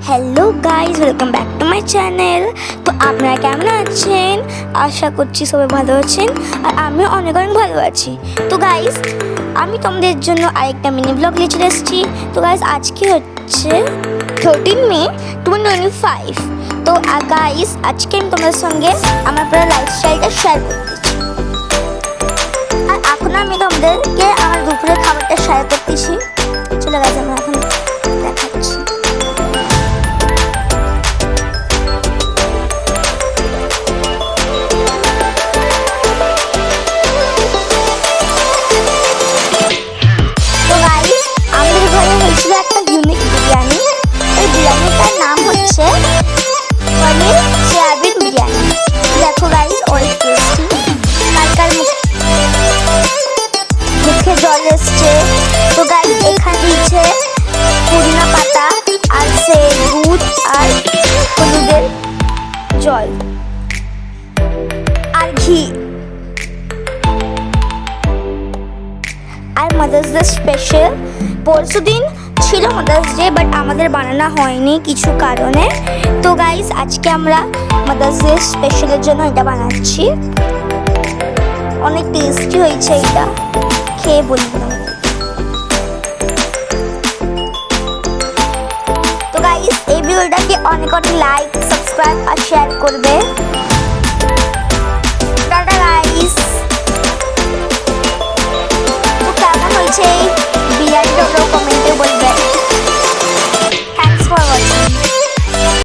Hello guys, welcome back to my channel. তো আপনারা কেমন আছেন? আশা করছি সবাই ভালো আছেন, আর আমিও অনেক অনেক ভালো আছি। তো গাইজ, আমি তোমাদের জন্য আরেকটা মিনি ব্লগ নিয়ে চলে এসেছি। তো গাইজ, আজকে হচ্ছে 13 মে 2025। তো গাইজ, আজকে আমি তোমাদের সঙ্গে আমার পুরো লাইফস্টাইলটা শেয়ার করতেছি। আর এখন আমি তোমাদেরকে আমার দুপুরের খাবারটা শেয়ার করতেছি। চলে গেছে, আমরা এখন দেখাচ্ছি। একটা ইউনিক বিরিয়ানি, এই বিরিয়ানিটার নাম হচ্ছে পনির সয়াবিন বিরিয়ানি। দেখো গাইস, অনেক টেস্টি। কালকার মুখে জল এসছে। তো গাইস, এখানে দিচ্ছে পুদিনা পাতা আর সে দুধ আর হলুদের জল আর ঘি আর মাদার্স ডে স্পেশাল। পরশু দিন ছিল মাদার্স ডে, বাট আমাদের বানানো হয়নি কিছু কারণে। তো গাইস, আজকে আমরা মাদার্স ডে স্পেশালের জন্য এটা বানাচ্ছি। অনেক টেস্টি হয়েছে, এটা খেয়ে বলবো। তো গাইস, এই ভিডিওটাকে অনেক অনেক লাইক, সাবস্ক্রাইব আর শেয়ার করবে।